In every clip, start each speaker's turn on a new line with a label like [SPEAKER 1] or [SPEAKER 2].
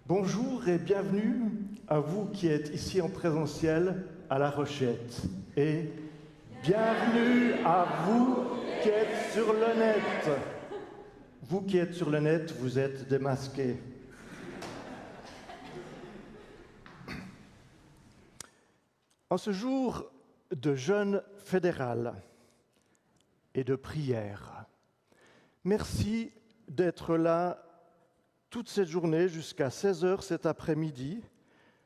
[SPEAKER 1] Bonjour et bienvenue à vous qui êtes ici en présentiel à La Rochette. Et bienvenue à vous qui êtes sur le net. Vous qui êtes sur le net, vous êtes démasqués. En ce jour de jeûne fédéral et de prière, merci d'être là toute cette journée jusqu'à 16h cet après-midi.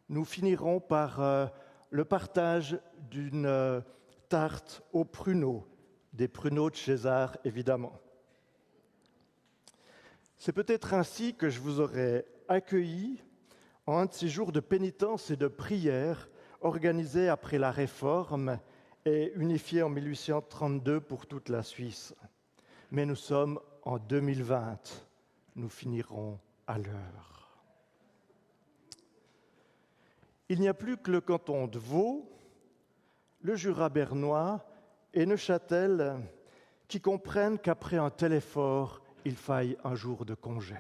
[SPEAKER 1] Nous finirons par le partage d'une tarte aux pruneaux, des pruneaux de César évidemment. C'est peut-être ainsi que je vous aurais accueilli en un de ces jours de pénitence et de prière organisés après la Réforme et unifiés en 1832 pour toute la Suisse. Mais nous sommes en 2020, nous finirons à l'heure. Il n'y a plus que le canton de Vaud, le Jura bernois et Neuchâtel qui comprennent qu'après un tel effort, il faille un jour de congé.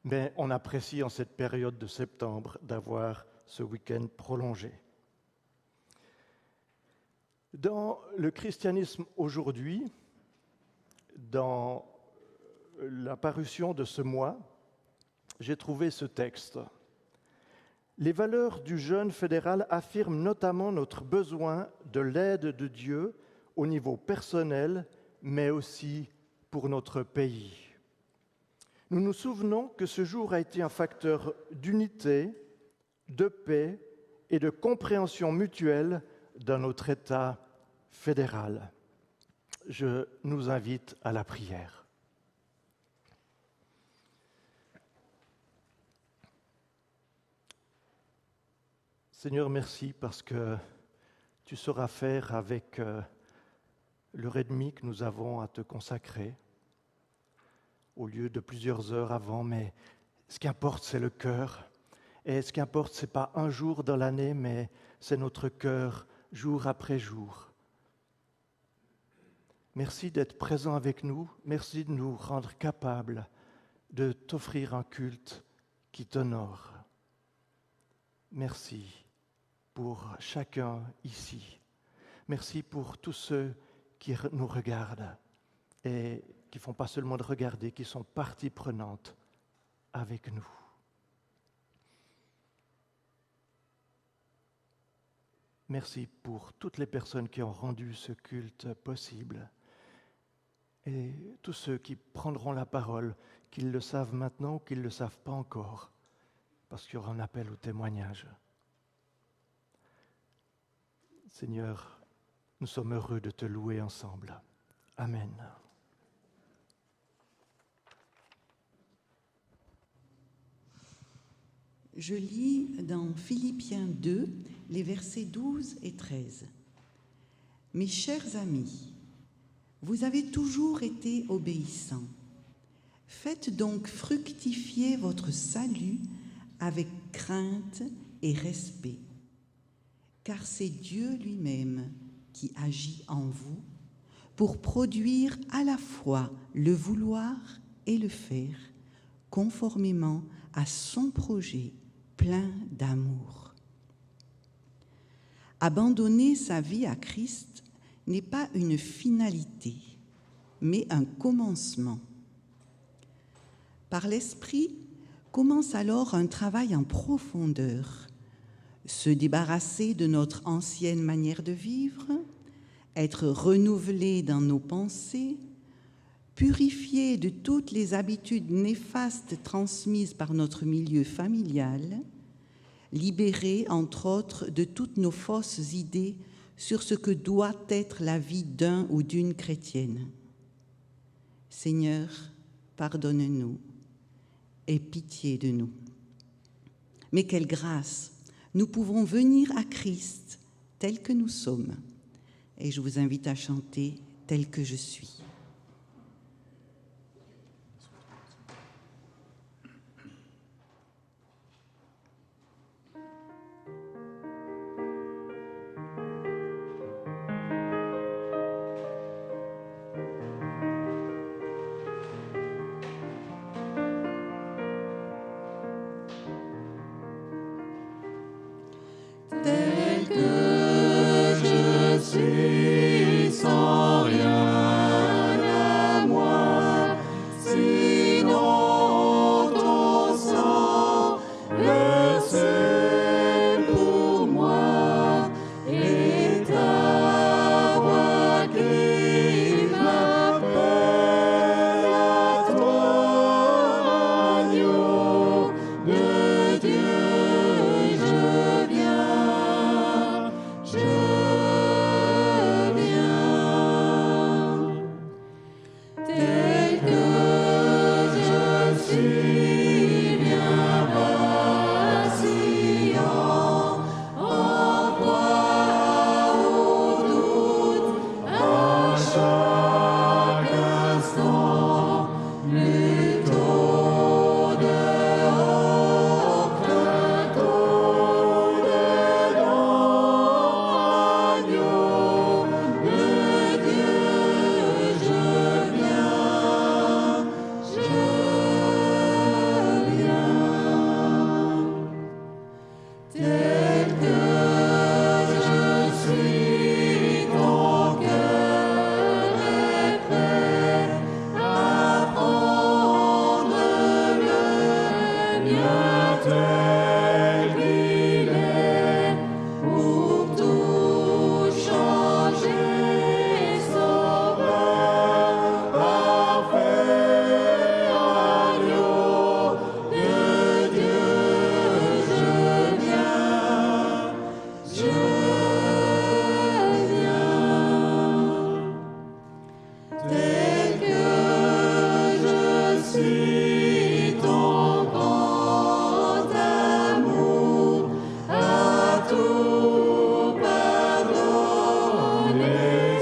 [SPEAKER 1] Mais on apprécie en cette période de septembre d'avoir ce week-end prolongé. Dans le christianisme aujourd'hui, dans la parution de ce mois, j'ai trouvé ce texte. Les valeurs du jeûne fédéral affirment notamment notre besoin de l'aide de Dieu au niveau personnel, mais aussi pour notre pays. Nous nous souvenons que ce jour a été un facteur d'unité, de paix et de compréhension mutuelle dans notre État fédéral. Je nous invite à la prière. Seigneur, merci parce que tu sauras faire avec l'heure et demie que nous avons à te consacrer, au lieu de plusieurs heures avant, mais ce qui importe, c'est le cœur. Et ce qui importe, ce n'est pas un jour dans l'année, mais c'est notre cœur, jour après jour. Merci d'être présent avec nous, merci de nous rendre capables de t'offrir un culte qui t'honore. Merci pour chacun ici. Merci pour tous ceux qui nous regardent et qui ne font pas seulement de regarder, qui sont partie prenante avec nous. Merci pour toutes les personnes qui ont rendu ce culte possible et tous ceux qui prendront la parole, qu'ils le savent maintenant ou qu'ils ne le savent pas encore, parce qu'il y aura un appel au témoignage. Seigneur, nous sommes heureux de te louer ensemble. Amen.
[SPEAKER 2] Je lis dans Philippiens 2, les versets 12 et 13. « Mes chers amis, vous avez toujours été obéissants. Faites donc fructifier votre salut avec crainte et respect, car c'est Dieu lui-même qui agit en vous pour produire à la fois le vouloir et le faire, conformément à son projet plein d'amour. Abandonner sa vie à Christ n'est pas une finalité, mais un commencement. Par l'Esprit commence alors un travail en profondeur, se débarrasser de notre ancienne manière de vivre, être renouvelé dans nos pensées, purifié de toutes les habitudes néfastes transmises par notre milieu familial, libéré, entre autres, de toutes nos fausses idées sur ce que doit être la vie d'un ou d'une chrétienne. Seigneur, pardonne-nous, aie pitié de nous. Mais quelle grâce! Nous pouvons venir à Christ tel que nous sommes. Et je vous invite à chanter « Tel que je suis ».
[SPEAKER 3] parti sans rien à moi, sinon ton sang versé pour moi, et ta voix qui m'appelle à toi, agneau de Dieu, je viens, tel que je suis, bien vacillant, en proie au doute, à chaque instant, plutôt dehors, crainte au-dedans, agneau de Dieu, je viens, tel que je suis, ton cœur est prêt à prendre le mien tel qu'il est, pour tout changer, sauveur parfait, agneau de Dieu, je viens, tel que je suis, ton grand amour à tout pardonner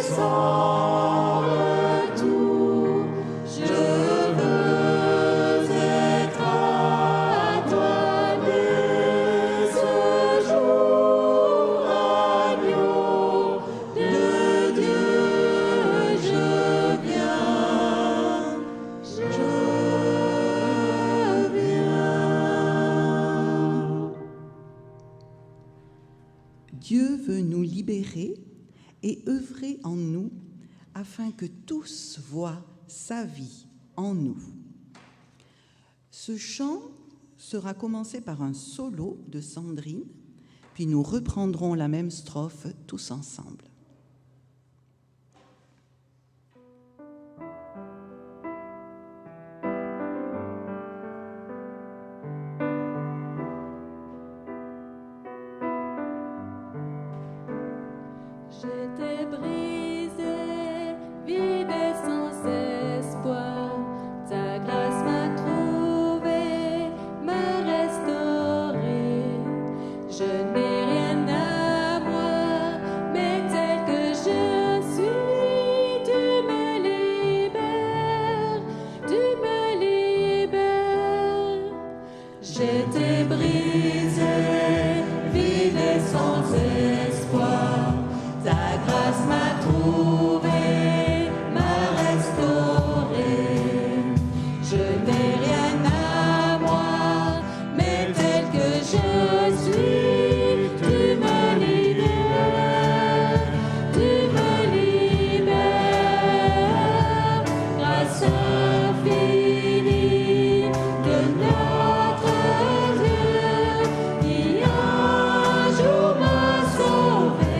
[SPEAKER 3] sans retour. Je veux être à toi dès ce jour, agneau de Dieu, je viens,
[SPEAKER 2] Dieu veut nous libérer et œuvrer en nous afin que tous voient sa vie en nous. Ce chant sera commencé par un solo de Sandrine, puis nous reprendrons la même strophe tous ensemble.
[SPEAKER 3] J'étais brisée, vide et sans espoir. Ta grâce m'a trouvée, m'a restaurée. Je n'ai rien à moi, mais tel que je suis, tu me libères, tu me libères. J'étais brisée, vide et sans espoir. Ta grâce m'a trouvée, m'a restaurée. Je n'ai rien à moi, mais tel que je suis, tu me libères, tu me libères. Grâce infinie de notre Dieu, qui un jour m'a sauvé.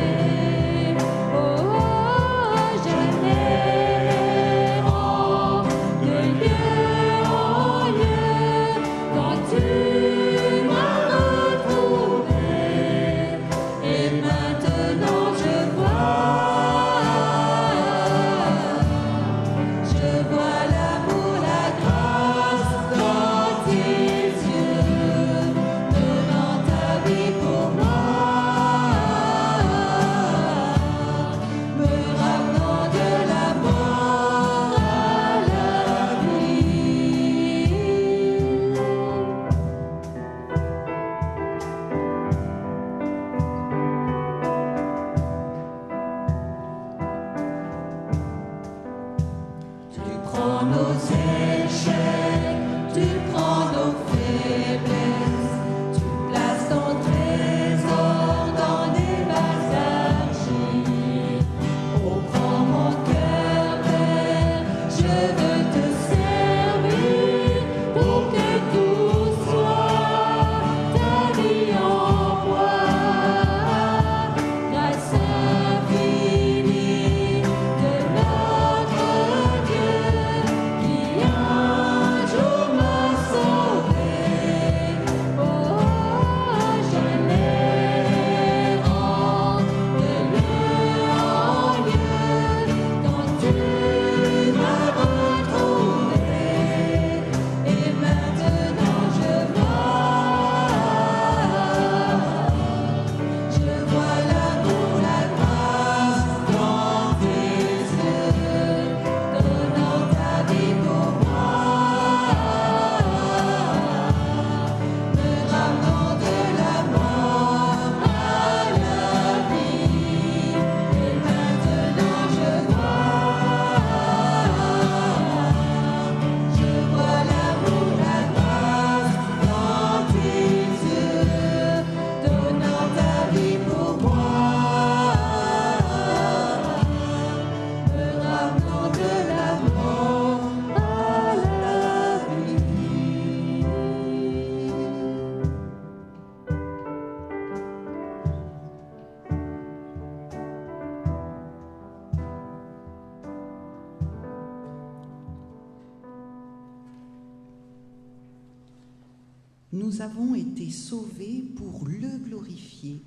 [SPEAKER 2] Nous avons été sauvés pour le glorifier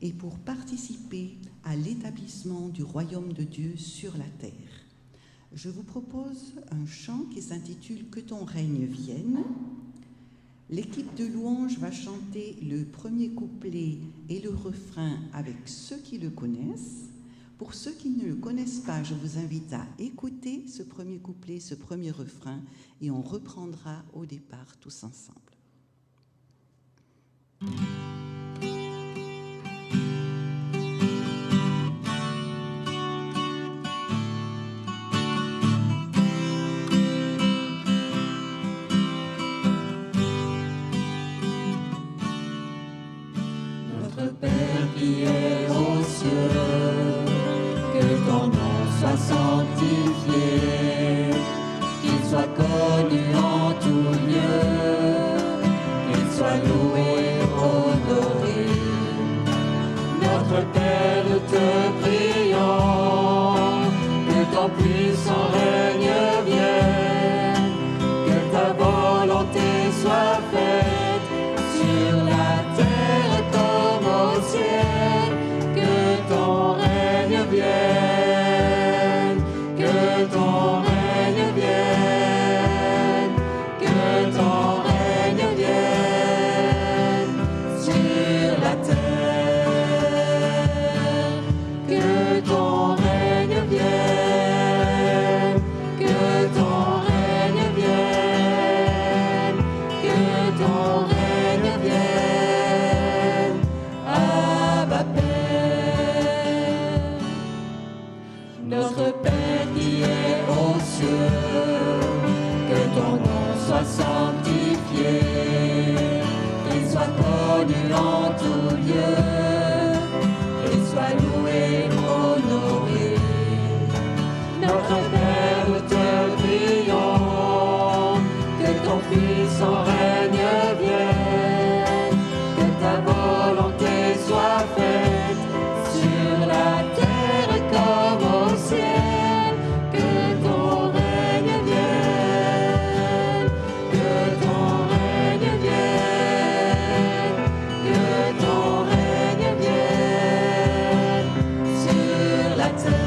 [SPEAKER 2] et pour participer à l'établissement du royaume de Dieu sur la terre. Je vous propose un chant qui s'intitule « Que ton règne vienne ». L'équipe de louanges va chanter le premier couplet et le refrain avec ceux qui le connaissent. Pour ceux qui ne le connaissent pas, je vous invite à écouter ce premier couplet, ce premier refrain, et on reprendra au départ tous ensemble.
[SPEAKER 3] Notre Père qui est aux cieux, que ton nom soit sanctifié, qu'il soit connu en tout lieu, qu'il soit loué, honoré. Notre Père, nous te prions, que ton puissant règne vienne, que ta volonté soit faite sur la terre comme au ciel, que ton règne vienne, que ton règne vienne, que ton règne vienne sur la terre, que ton règne vienne, que ton règne vienne, que ton règne vienne, Abba Père. Notre Père qui est aux cieux, que ton nom soit sanctifié, qu'il soit connu en tout lieu, qu'il soit loué, honoré. Notre Père, nous te prions, que ton puissant règne vienne, que ta volonté soit faite sur la terre comme au ciel, que ton règne vienne, que ton règne vienne, que ton règne vienne sur la terre,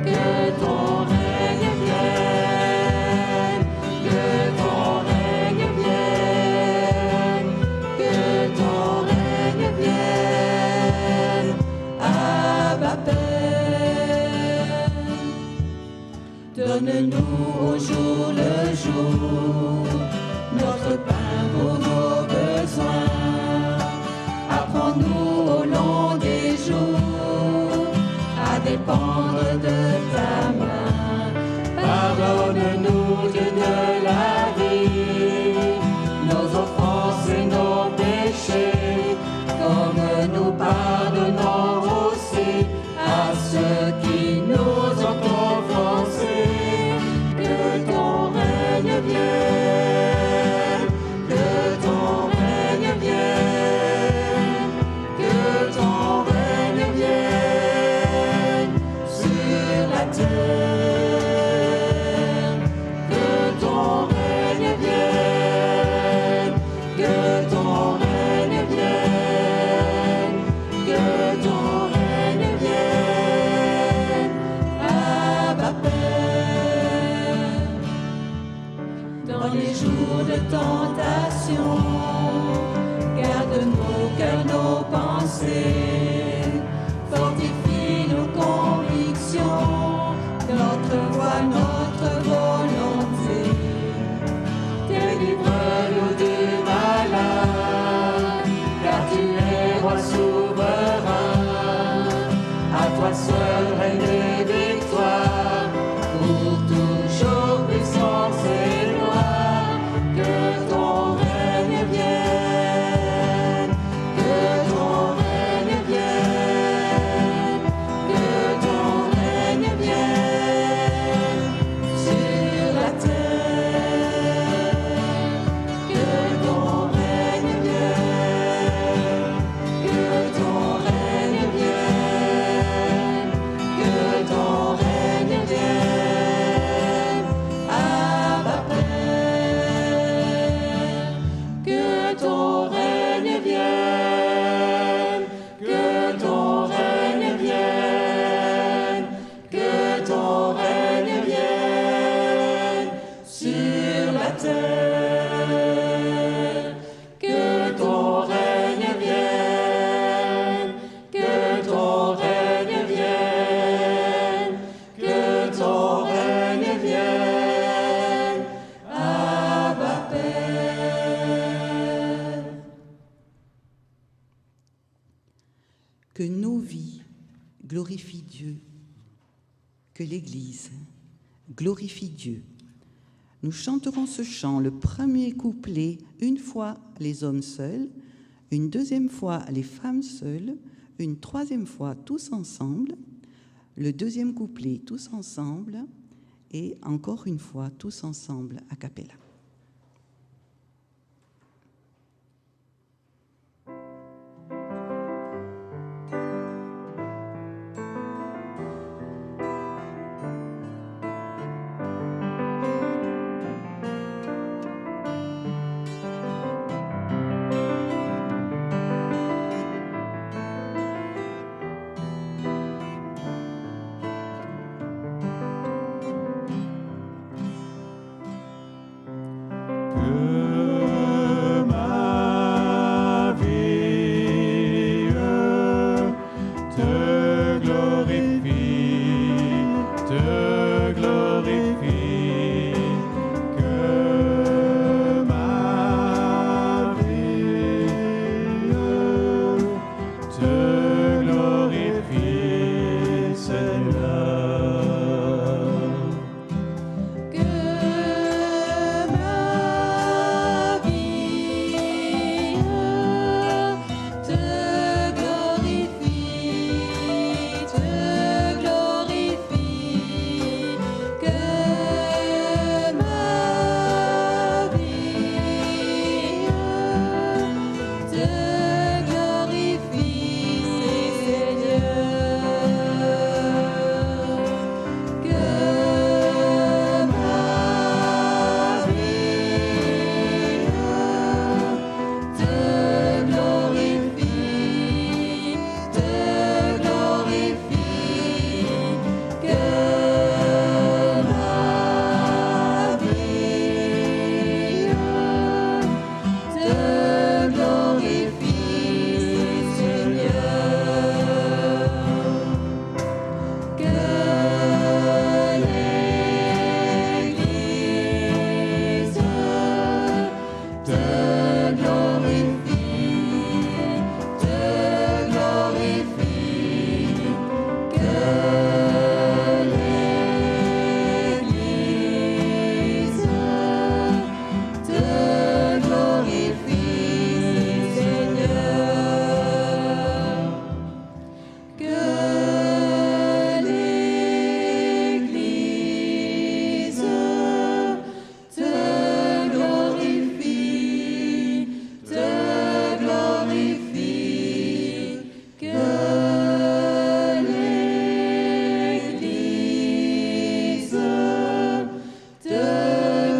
[SPEAKER 3] que ton règne vienne, que ton règne vienne, que ton règne vienne, Abba Père. Donne-nous au jour le jour notre pain pour nos besoins. Apprends-nous au long des jours à dépendre de ta main. Pardonne-nous, Dieu de la vie, nos offenses et nos péchés, comme nous pardonnons aussi à ceux qui nous ont offensés. Que ton règne vienne, que ton règne vienne, que ton règne vienne sur la terre, que ton règne vienne, que ton règne vienne, que ton règne vienne, Abba Père. Dans les jours de tentation, garde nos cœurs, nos pensées, fortifie nos convictions, notre voix, notre volonté. Délivre-nous du malin, car tu es roi souverain. À toi seul règne et victoire, pour toujours puissance et gloire. Que ton règne vienne, que ton règne vienne. la terre. Que ton règne vienne, que ton règne vienne, que ton règne vienne, Abba Père.
[SPEAKER 2] Que nos vies glorifient Dieu, que l'Église glorifie Dieu. Nous chanterons ce chant, le premier couplet, une fois les hommes seuls, une deuxième fois les femmes seules, une troisième fois tous ensemble, le deuxième couplet tous ensemble et encore une fois tous ensemble a cappella.
[SPEAKER 4] Que ma vie te glorifie, te glorifie. Que ma vie te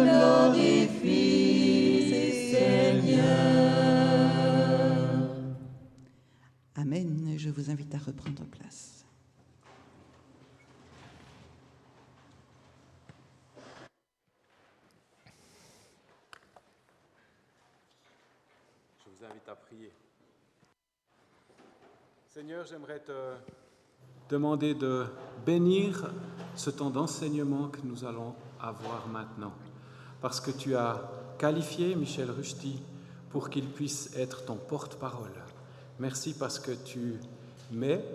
[SPEAKER 4] glorifie, Seigneur. Amen. Je vous invite à reprendre place.
[SPEAKER 5] Je vous invite à prier. Seigneur, j'aimerais te demander de bénir ce temps d'enseignement que nous allons avoir maintenant, parce que tu as qualifié Michel Ruchti pour qu'il puisse être ton porte-parole. Merci parce que tu mets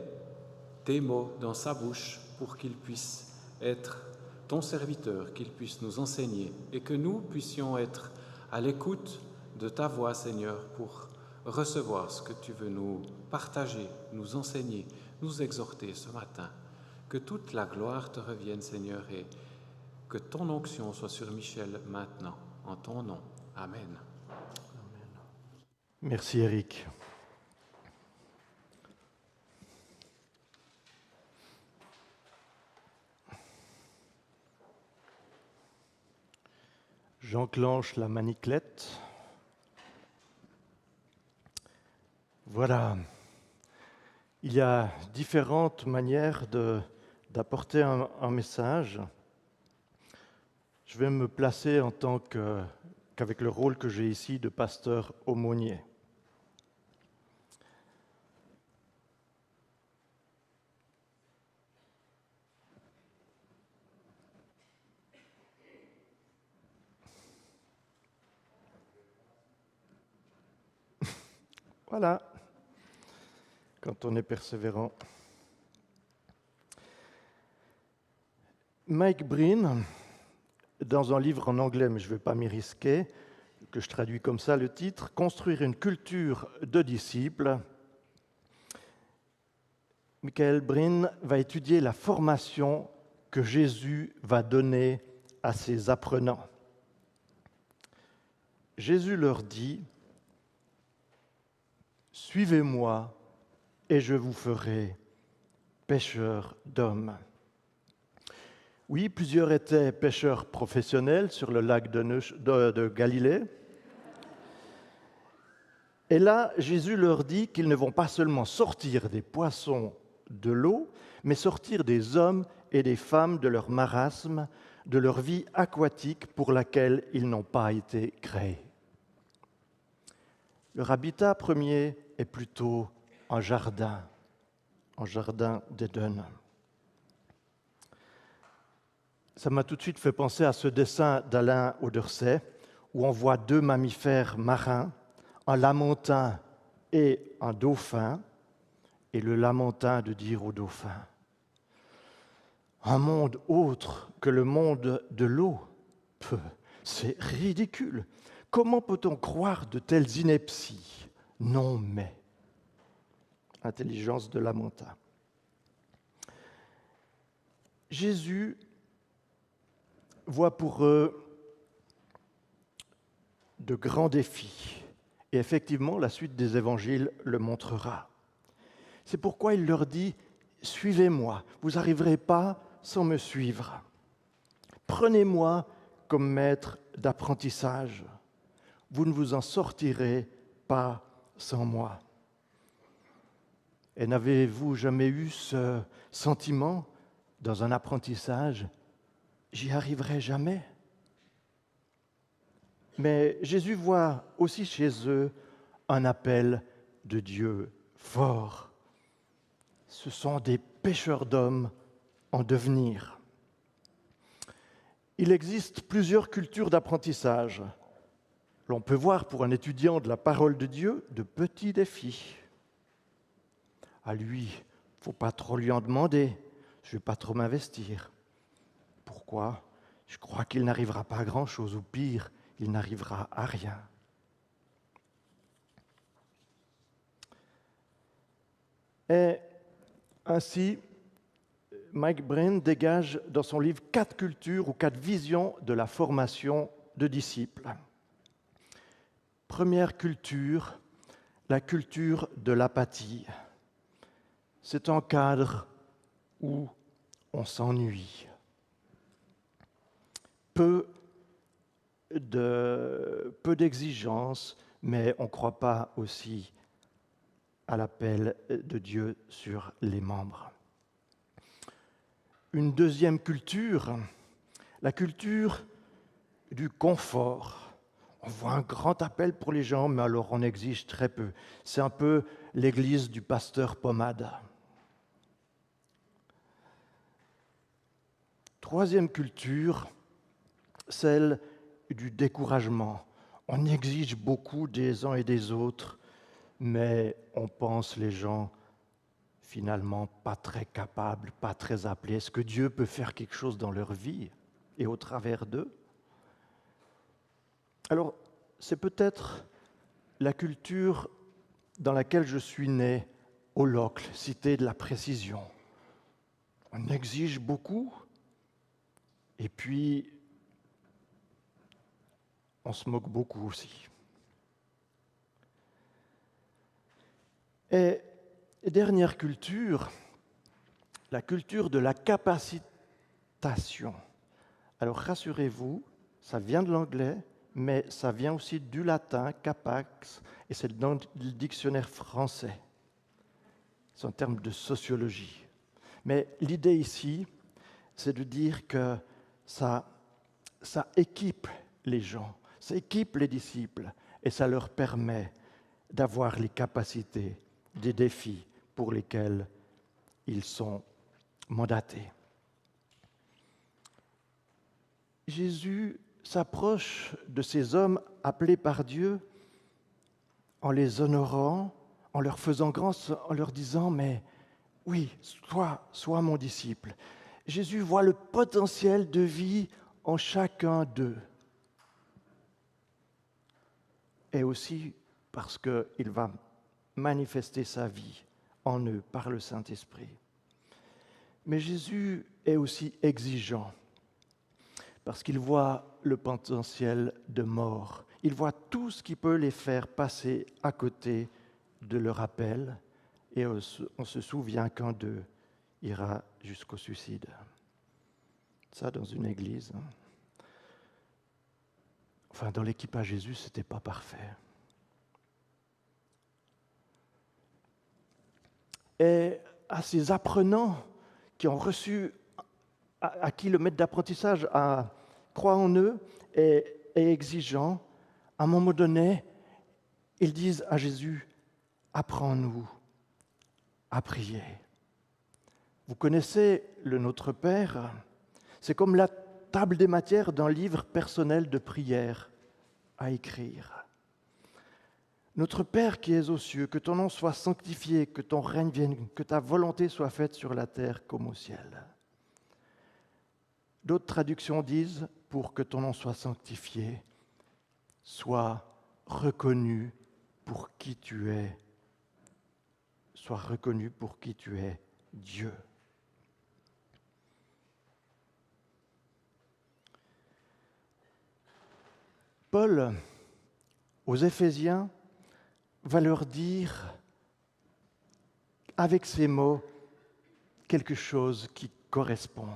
[SPEAKER 5] tes mots dans sa bouche pour qu'il puisse être ton serviteur, qu'il puisse nous enseigner et que nous puissions être à l'écoute de ta voix, Seigneur, pour recevoir ce que tu veux nous partager, nous enseigner, nous exhorter ce matin. Que toute la gloire te revienne, Seigneur, et que ton onction soit sur Michel maintenant, en ton nom. Amen.
[SPEAKER 1] Merci Eric. J'enclenche la maniclette. Voilà. Il y a différentes manières d'apporter un message. je vais me placer en tant qu'avec le rôle que j'ai ici de pasteur aumônier. Voilà, quand on est persévérant. Mike Breen, dans un livre en anglais, mais je ne vais pas m'y risquer, que je traduis comme ça le titre, « Construire une culture de disciples », Michael Breen va étudier la formation que Jésus va donner à ses apprenants. Jésus leur dit « Suivez-moi et je vous ferai pêcheurs d'hommes. » Oui, plusieurs étaient pêcheurs professionnels sur le lac de Galilée. Et là, Jésus leur dit qu'ils ne vont pas seulement sortir des poissons de l'eau, mais sortir des hommes et des femmes de leur marasme, de leur vie aquatique pour laquelle ils n'ont pas été créés. Leur habitat premier est plutôt un jardin d'Éden. Ça m'a tout de suite fait penser à ce dessin d'Alain Auderset, où on voit deux mammifères marins, un lamantin et un dauphin, et le lamantin de dire au dauphin « Un monde autre que le monde de l'eau, c'est ridicule. Comment peut-on croire de telles inepties ? Non mais. » Intelligence de lamantin. Jésus voit pour eux de grands défis. Et effectivement, la suite des évangiles le montrera. C'est pourquoi il leur dit « Suivez-moi, vous n'arriverez pas sans me suivre. Prenez-moi comme maître d'apprentissage. Vous ne vous en sortirez pas sans moi. » Et n'avez-vous jamais eu ce sentiment dans un apprentissage ? J'y arriverai jamais. Mais Jésus voit aussi chez eux un appel de Dieu fort. Ce sont des pêcheurs d'hommes en devenir. Il existe plusieurs cultures d'apprentissage. L'on peut voir pour un étudiant de la parole de Dieu de petits défis. À lui, il ne faut pas trop lui en demander. Je ne vais pas trop m'investir. Pourquoi ? Je crois qu'il n'arrivera pas à grand-chose, ou pire, il n'arrivera à rien. Et ainsi, Mike Breen dégage dans son livre 4 cultures ou 4 visions de la formation de disciples. Première culture, la culture de l'apathie. C'est un cadre où on s'ennuie. Peu d'exigences, mais on ne croit pas aussi à l'appel de Dieu sur les membres. Une deuxième culture, la culture du confort. On voit un grand appel pour les gens, mais alors on exige très peu. C'est un peu l'église du pasteur Pommade. Troisième culture, celle du découragement. On exige beaucoup des uns et des autres, mais on pense les gens finalement pas très capables, pas très appelés. Est-ce que Dieu peut faire quelque chose dans leur vie et au travers d'eux ? Alors, c'est peut-être la culture dans laquelle je suis né, au Locle, cité de la précision. On exige beaucoup, et puis on se moque beaucoup aussi. Et dernière culture, la culture de la capacitation. Alors rassurez-vous, ça vient de l'anglais, mais ça vient aussi du latin, capax, et c'est dans le dictionnaire français. C'est un terme de sociologie. Mais l'idée ici, c'est de dire que ça ça équipe les gens, ça équipe les disciples et ça leur permet d'avoir les capacités des défis pour lesquels ils sont mandatés. Jésus s'approche de ces hommes appelés par Dieu en les honorant, en leur faisant grâce, en leur disant « Mais oui, sois mon disciple ». Jésus voit le potentiel de vie en chacun d'eux. Et aussi parce qu'il va manifester sa vie en eux par le Saint-Esprit. Mais Jésus est aussi exigeant parce qu'il voit le potentiel de mort. Il voit tout ce qui peut les faire passer à côté de leur appel et on se souvient qu'un d'eux ira jusqu'au suicide. Ça, dans une église. Enfin, dans l'équipage Jésus, ce n'était pas parfait. Et à ces apprenants qui ont reçu, à qui le maître d'apprentissage croit en eux et est exigeant, à un moment donné, ils disent à Jésus, « Apprends-nous à prier. » Vous connaissez le Notre Père, c'est comme la table des matières d'un livre personnel de prière à écrire. Notre Père qui es aux cieux, que ton nom soit sanctifié, que ton règne vienne, que ta volonté soit faite sur la terre comme au ciel. D'autres traductions disent, pour que ton nom soit sanctifié, sois reconnu pour qui tu es. Sois reconnu pour qui tu es, Dieu. Paul, aux Éphésiens, va leur dire, avec ces mots, quelque chose qui correspond.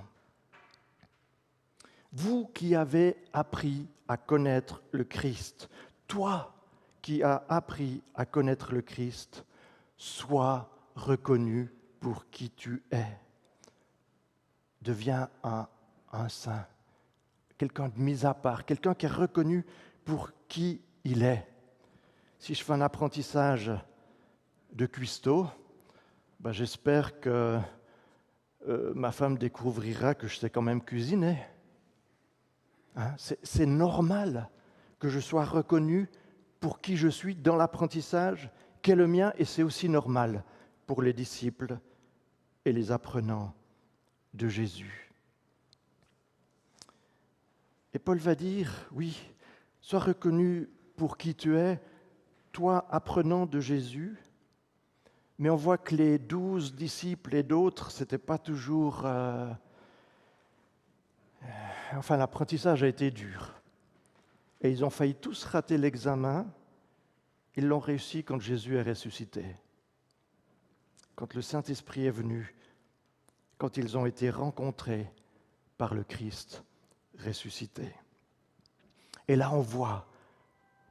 [SPEAKER 1] Vous qui avez appris à connaître le Christ, toi qui as appris à connaître le Christ, sois reconnu pour qui tu es. Deviens un saint, quelqu'un de mis à part, quelqu'un qui est reconnu pour qui il est. Si je fais un apprentissage de cuistot, j'espère que ma femme découvrira que je sais quand même cuisiner. Hein? C'est normal que je sois reconnu pour qui je suis dans l'apprentissage qu'est le mien, et c'est aussi normal pour les disciples et les apprenants de Jésus. Et Paul va dire, oui, sois reconnu pour qui tu es, toi apprenant de Jésus, mais on voit que les 12 disciples et d'autres, c'était pas toujours... l'apprentissage a été dur. Et ils ont failli tous rater l'examen. Ils l'ont réussi quand Jésus est ressuscité. Quand le Saint-Esprit est venu, quand ils ont été rencontrés par le Christ ressuscité. Et là, on voit,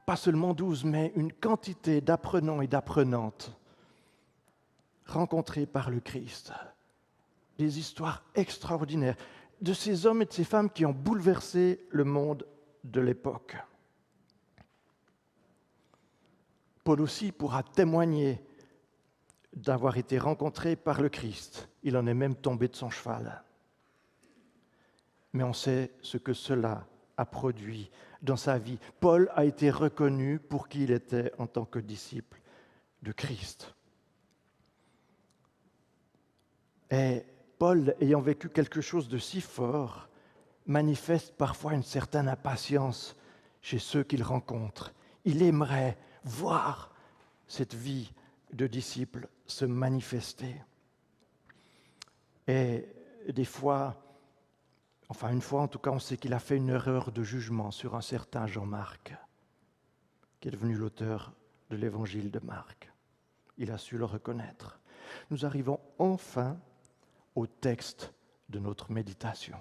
[SPEAKER 1] pas seulement 12, mais une quantité d'apprenants et d'apprenantes rencontrés par le Christ. Des histoires extraordinaires de ces hommes et de ces femmes qui ont bouleversé le monde de l'époque. Paul aussi pourra témoigner d'avoir été rencontré par le Christ. Il en est même tombé de son cheval. Mais on sait ce que cela a produit dans sa vie. Paul a été reconnu pour qui il était en tant que disciple de Christ. Et Paul, ayant vécu quelque chose de si fort, manifeste parfois une certaine impatience chez ceux qu'il rencontre. Il aimerait voir cette vie de disciple se manifester. Et des fois, une fois en tout cas, on sait qu'il a fait une erreur de jugement sur un certain Jean-Marc, qui est devenu l'auteur de l'évangile de Marc. Il a su le reconnaître. Nous arrivons enfin au texte de notre méditation.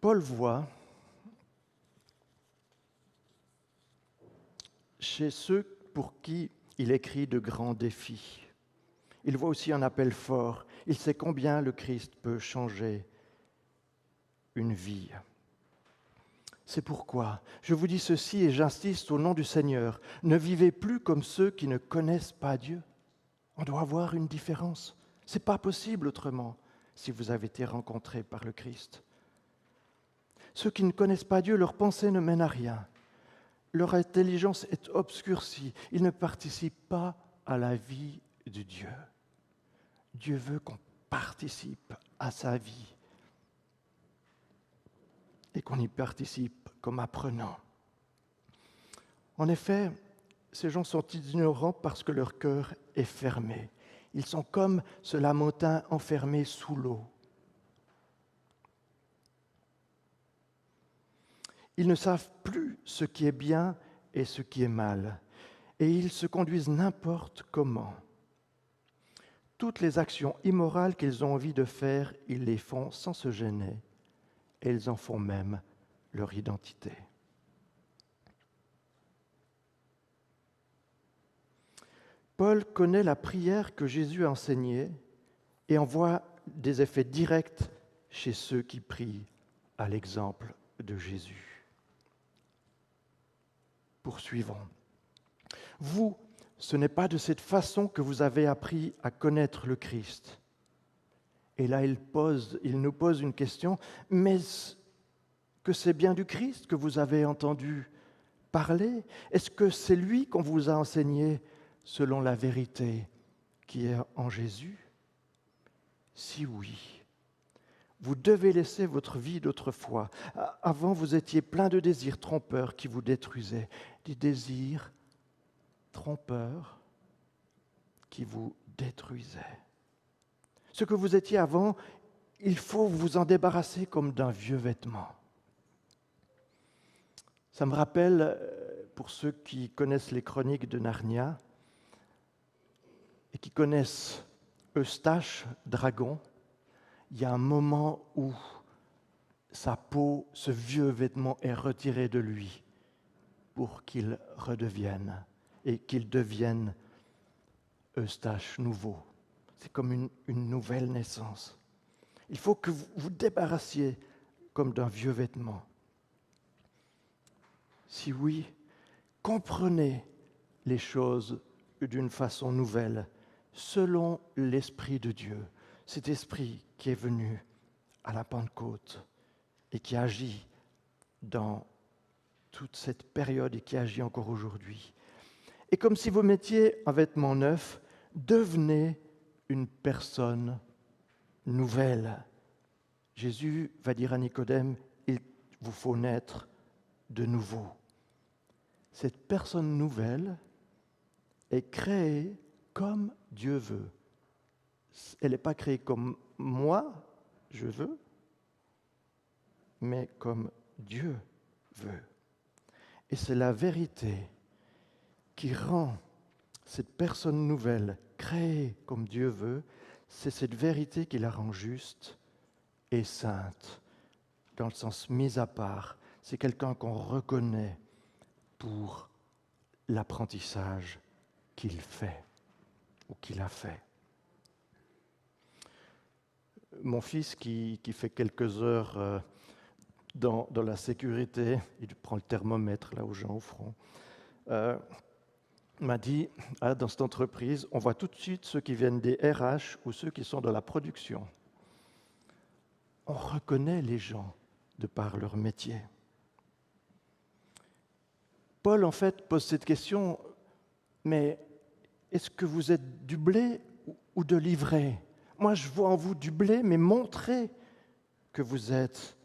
[SPEAKER 1] Paul voit chez ceux pour qui il écrit de grands défis. Il voit aussi un appel fort. Il sait combien le Christ peut changer une vie. C'est pourquoi je vous dis ceci et j'insiste au nom du Seigneur. Ne vivez plus comme ceux qui ne connaissent pas Dieu. On doit avoir une différence. Ce n'est pas possible autrement si vous avez été rencontrés par le Christ. Ceux qui ne connaissent pas Dieu, leur pensée ne mène à rien. Leur intelligence est obscurcie. Ils ne participent pas à la vie de Dieu. Dieu veut qu'on participe à sa vie et qu'on y participe comme apprenant. En effet, ces gens sont ignorants parce que leur cœur est fermé. Ils sont comme ce lamantin enfermé sous l'eau. Ils ne savent plus ce qui est bien et ce qui est mal, et ils se conduisent n'importe comment. Toutes les actions immorales qu'ils ont envie de faire, ils les font sans se gêner, et ils en font même leur identité. Paul connaît la prière que Jésus a enseignée et en voit des effets directs chez ceux qui prient à l'exemple de Jésus. Poursuivons. Vous, ce n'est pas de cette façon que vous avez appris à connaître le Christ. Et là, il nous pose une question, mais que c'est bien du Christ que vous avez entendu parler? Est-ce que c'est lui qu'on vous a enseigné selon la vérité qui est en Jésus? Si oui, vous devez laisser votre vie d'autrefois. Avant, vous étiez plein de désirs trompeurs qui vous détruisaient. Des désirs trompeurs qui vous détruisaient. Ce que vous étiez avant, il faut vous en débarrasser comme d'un vieux vêtement. Ça me rappelle, pour ceux qui connaissent les chroniques de Narnia et qui connaissent Eustache, dragon, il y a un moment où sa peau, ce vieux vêtement est retiré de lui pour qu'il redevienne et qu'il devienne Eustache nouveau. C'est comme une nouvelle naissance. Il faut que vous vous débarrassiez comme d'un vieux vêtement. Si oui, comprenez les choses d'une façon nouvelle, selon l'Esprit de Dieu, cet Esprit qui est venu à la Pentecôte et qui agit dans toute cette période et qui agit encore aujourd'hui. Et comme si vous mettiez un vêtement neuf, devenez une personne nouvelle. Jésus va dire à Nicodème, il vous faut naître de nouveau. Cette personne nouvelle est créée comme Dieu veut. Elle n'est pas créée comme moi, je veux, mais comme Dieu veut. Et c'est la vérité qui rend cette personne nouvelle, créée comme Dieu veut, c'est cette vérité qui la rend juste et sainte, dans le sens mis à part. C'est quelqu'un qu'on reconnaît pour l'apprentissage qu'il fait ou qu'il a fait. Mon fils qui fait quelques heures dans la sécurité, il prend le thermomètre là aux gens au front, m'a dit, dans cette entreprise, on voit tout de suite ceux qui viennent des RH ou ceux qui sont dans la production. On reconnaît les gens de par leur métier. Paul, en fait, pose cette question, mais est-ce que vous êtes du blé ou de l'ivraie? Moi, je vois en vous du blé, mais montrez que vous êtes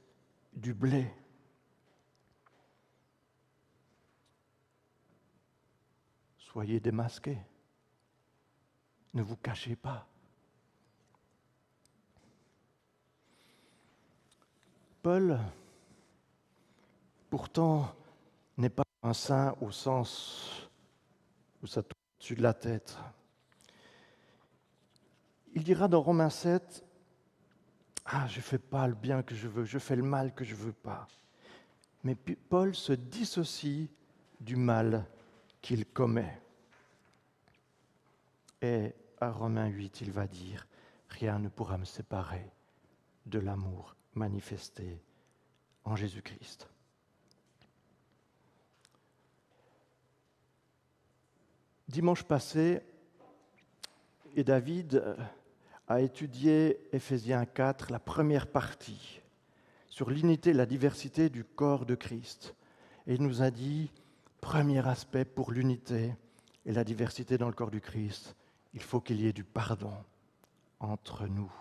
[SPEAKER 1] du blé. Soyez démasqués. Ne vous cachez pas. Paul, pourtant, n'est pas un saint au sens où ça tourne au-dessus de la tête. Il dira dans Romains 7, « Ah, je ne fais pas le bien que je veux, je fais le mal que je ne veux pas. » Mais Paul se dissocie du mal qu'il commet. Et à Romains 8, il va dire « Rien ne pourra me séparer de l'amour manifesté en Jésus-Christ. » Dimanche passé, et David a étudié Éphésiens 4, la première partie, sur l'unité et la diversité du corps de Christ. Et il nous a dit, premier aspect pour l'unité et la diversité dans le corps du Christ, il faut qu'il y ait du pardon entre nous.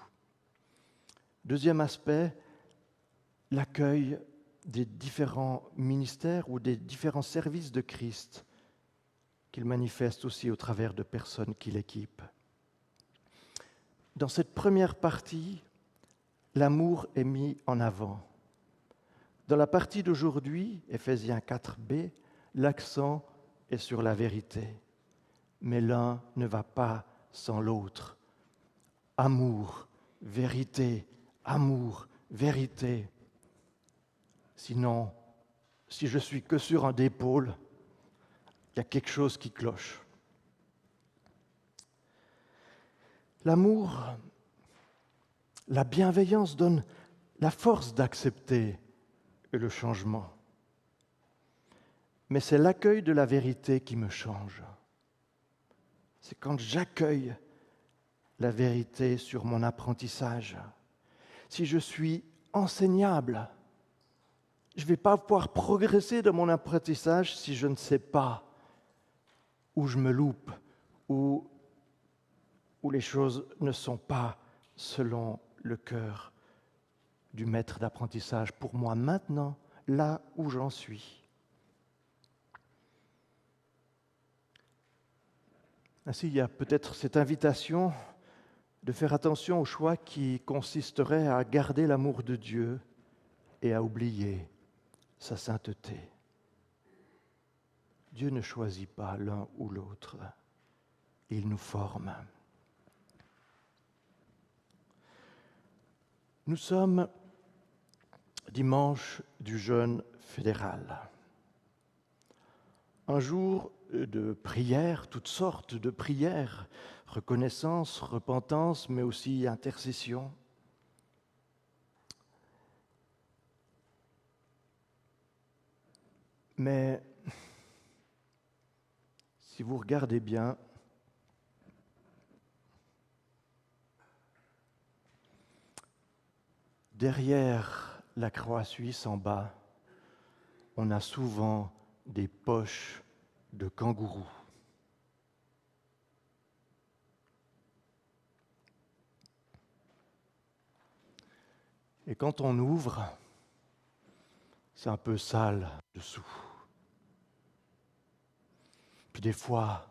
[SPEAKER 1] Deuxième aspect, l'accueil des différents ministères ou des différents services de Christ qu'il manifeste aussi au travers de personnes qu'il équipe. Dans cette première partie, l'amour est mis en avant. Dans la partie d'aujourd'hui, Éphésiens 4b, l'accent est sur la vérité. Mais l'un ne va pas sans l'autre. Amour, vérité, amour, vérité. Sinon, si je suis que sur un des pôles, il y a quelque chose qui cloche. L'amour, la bienveillance donne la force d'accepter le changement. Mais c'est l'accueil de la vérité qui me change. C'est quand j'accueille la vérité sur mon apprentissage. Si je suis enseignable, je ne vais pas pouvoir progresser dans mon apprentissage si je ne sais pas où je me loupe, où les choses ne sont pas selon le cœur du maître d'apprentissage pour moi maintenant, là où j'en suis. Ainsi, il y a peut-être cette invitation de faire attention au choix qui consisterait à garder l'amour de Dieu et à oublier sa sainteté. Dieu ne choisit pas l'un ou l'autre, il nous forme. Nous sommes dimanche du jeûne fédéral. Un jour de prières, toutes sortes de prières, reconnaissance, repentance, mais aussi intercession. Mais si vous regardez bien, derrière la croix suisse en bas, on a souvent des poches de kangourous. Et quand on ouvre, c'est un peu sale dessous. Puis des fois,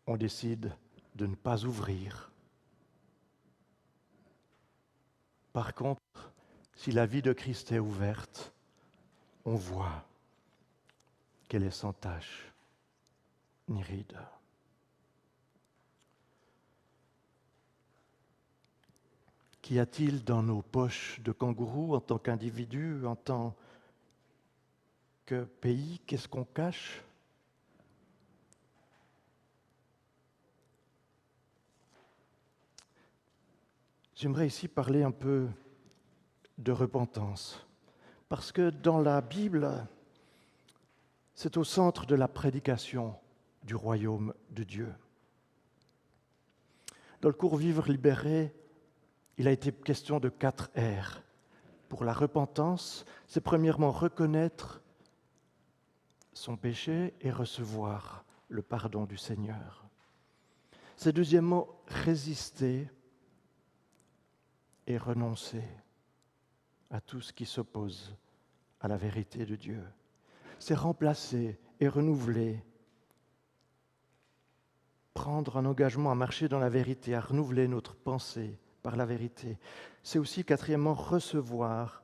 [SPEAKER 1] on décide de ne pas ouvrir. Par contre, si la vie de Christ est ouverte, on voit qu'elle est sans tache ni ride. Qu'y a-t-il dans nos poches de kangourou en tant qu'individu, en tant que pays? Qu'est-ce qu'on cache? J'aimerais ici parler un peu de repentance, parce que dans la Bible, c'est au centre de la prédication du royaume de Dieu. Dans le cours Vivre libéré, il a été question de 4 R. Pour la repentance, c'est premièrement reconnaître son péché et recevoir le pardon du Seigneur. C'est deuxièmement résister et renoncer à tout ce qui s'oppose à la vérité de Dieu. C'est remplacer et renouveler, prendre un engagement à marcher dans la vérité, à renouveler notre pensée par la vérité. C'est aussi, quatrièmement, recevoir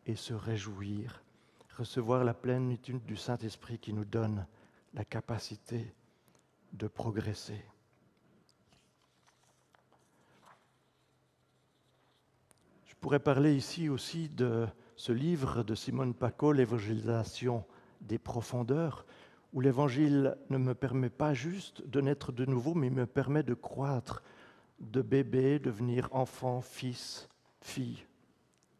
[SPEAKER 1] et se réjouir, recevoir la plénitude du Saint-Esprit qui nous donne la capacité de progresser. Je pourrais parler ici aussi de ce livre de Simone Paco, L'évangélisation des profondeurs, où l'Évangile ne me permet pas juste de naître de nouveau, mais me permet de croître, de bébé, devenir enfant, fils, fille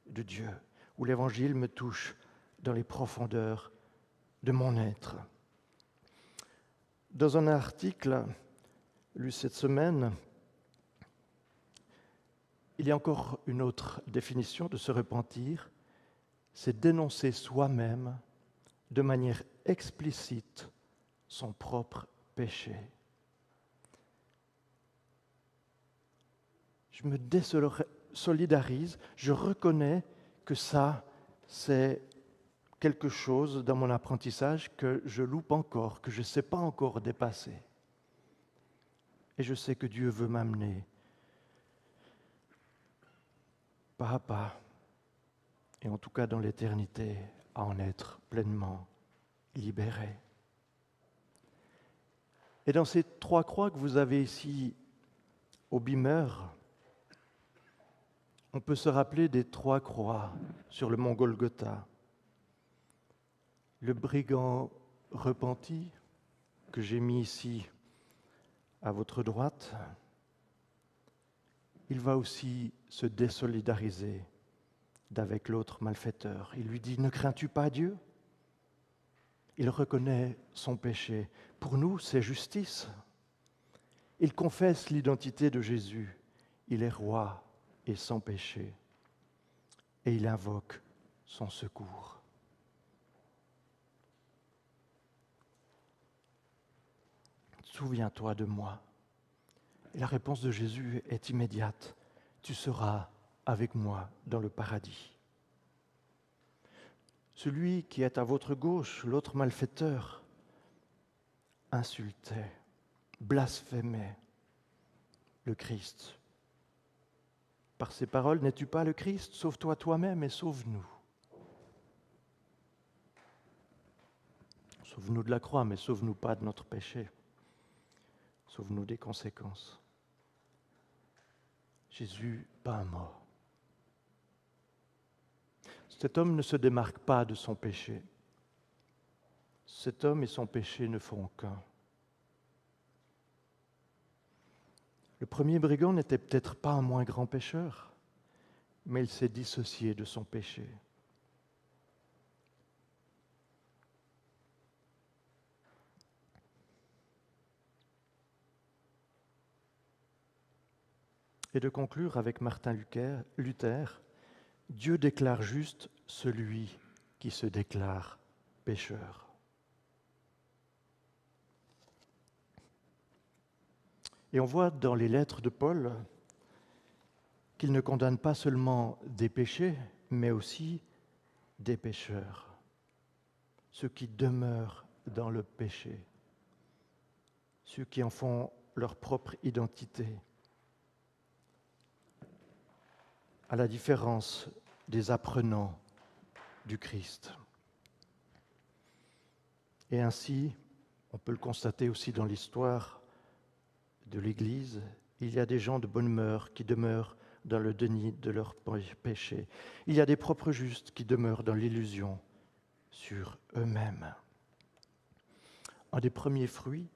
[SPEAKER 1] de Dieu, où l'Évangile me touche dans les profondeurs de mon être. Dans un article lu cette semaine, il y a encore une autre définition de se repentir, c'est dénoncer soi-même de manière explicite son propre péché. Je me désolidarise, je reconnais que ça, c'est quelque chose dans mon apprentissage que je loupe encore, que je ne sais pas encore dépasser. Et je sais que Dieu veut m'amener pas à pas, et en tout cas dans l'éternité, à en être pleinement libéré. Et dans ces 3 croix que vous avez ici au Beamer, on peut se rappeler des 3 croix sur le mont Golgotha. Le brigand repenti que j'ai mis ici à votre droite, il va aussi se désolidariser d'avec l'autre malfaiteur. Il lui dit « Ne crains-tu pas Dieu ?» Il reconnaît son péché. Pour nous, c'est justice. Il confesse l'identité de Jésus. Il est roi et sans péché. Et il invoque son secours. Souviens-toi de moi. Et la réponse de Jésus est immédiate. Tu seras avec moi dans le paradis. Celui qui est à votre gauche, l'autre malfaiteur, insultait, blasphémait le Christ. Par ces paroles, n'es-tu pas le Christ? Sauve-toi toi-même et sauve-nous. Sauve-nous de la croix, mais sauve-nous pas de notre péché. Sauve-nous des conséquences. Jésus, pas un mot. Cet homme ne se démarque pas de son péché. Cet homme et son péché ne font qu'un. Le premier brigand n'était peut-être pas un moins grand pécheur, mais il s'est dissocié de son péché. Et de conclure avec Martin Luther, Dieu déclare juste celui qui se déclare pécheur. Et on voit dans les lettres de Paul qu'il ne condamne pas seulement des péchés, mais aussi des pécheurs, ceux qui demeurent dans le péché, ceux qui en font leur propre identité, à la différence des apprenants du Christ. Et ainsi, on peut le constater aussi dans l'histoire de l'Église, il y a des gens de bonne mœur qui demeurent dans le déni de leurs péchés. Il y a des propres justes qui demeurent dans l'illusion sur eux-mêmes. Un des premiers fruits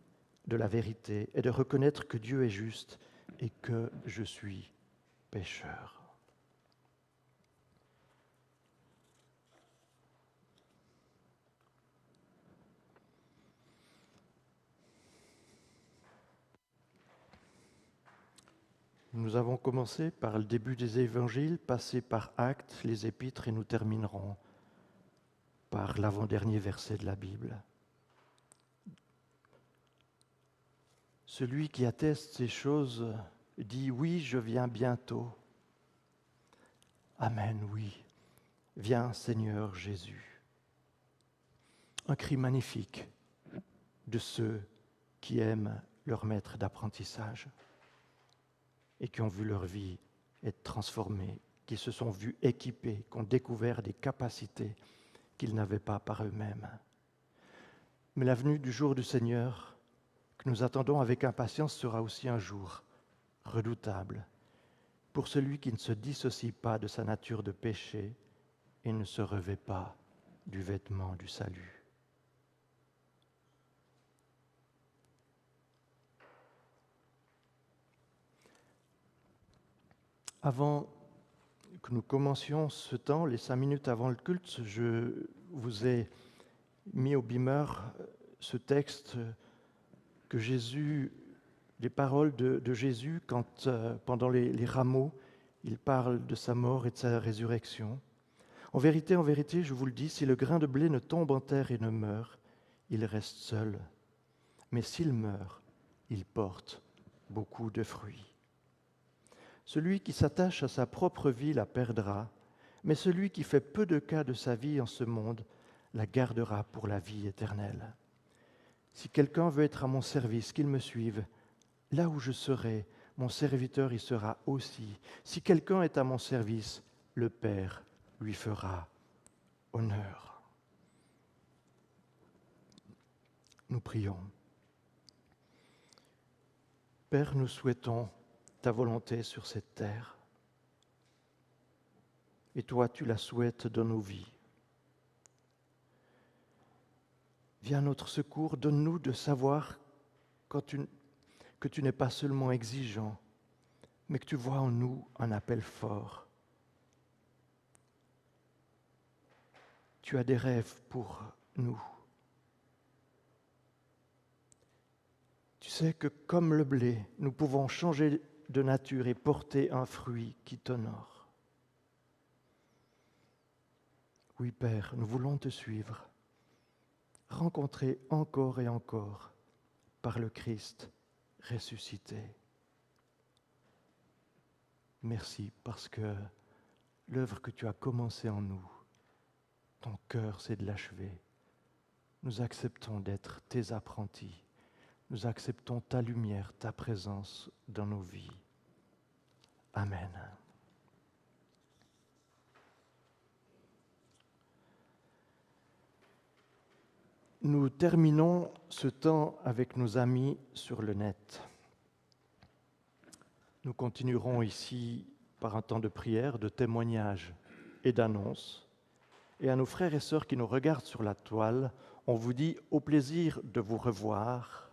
[SPEAKER 1] de la vérité est de reconnaître que Dieu est juste et que je suis pécheur. Nous avons commencé par le début des évangiles, passé par Actes, les épîtres, et nous terminerons par l'avant-dernier verset de la Bible. Celui qui atteste ces choses dit « Oui, je viens bientôt. » Amen, oui. Viens, Seigneur Jésus. Un cri magnifique de ceux qui aiment leur maître d'apprentissage et qui ont vu leur vie être transformée, qui se sont vus équipés, qui ont découvert des capacités qu'ils n'avaient pas par eux-mêmes. Mais la venue du jour du Seigneur, que nous attendons avec impatience, sera aussi un jour redoutable pour celui qui ne se dissocie pas de sa nature de péché et ne se revêt pas du vêtement du salut. Avant que nous commencions ce temps, les 5 minutes avant le culte, je vous ai mis au beamer ce texte que Jésus, les paroles de Jésus quand, pendant les rameaux, il parle de sa mort et de sa résurrection. En vérité, je vous le dis, si le grain de blé ne tombe en terre et ne meurt, il reste seul. Mais s'il meurt, il porte beaucoup de fruits. Celui qui s'attache à sa propre vie la perdra, mais celui qui fait peu de cas de sa vie en ce monde la gardera pour la vie éternelle. Si quelqu'un veut être à mon service, qu'il me suive. Là où je serai, mon serviteur y sera aussi. Si quelqu'un est à mon service, le Père lui fera honneur. Nous prions. Père, nous souhaitons ta volonté sur cette terre. Et toi, tu la souhaites dans nos vies. Viens à notre secours, donne-nous de savoir que tu n'es pas seulement exigeant, mais que tu vois en nous un appel fort. Tu as des rêves pour nous. Tu sais que comme le blé, nous pouvons changer de nature et porter un fruit qui t'honore. Oui, Père, nous voulons te suivre, rencontrer encore et encore par le Christ ressuscité. Merci parce que l'œuvre que tu as commencée en nous, ton cœur, c'est de l'achever. Nous acceptons d'être tes apprentis. Nous acceptons ta lumière, ta présence dans nos vies. Amen. Nous terminons ce temps avec nos amis sur le net. Nous continuerons ici par un temps de prière, de témoignage et d'annonce. Et à nos frères et sœurs qui nous regardent sur la toile, on vous dit au plaisir de vous revoir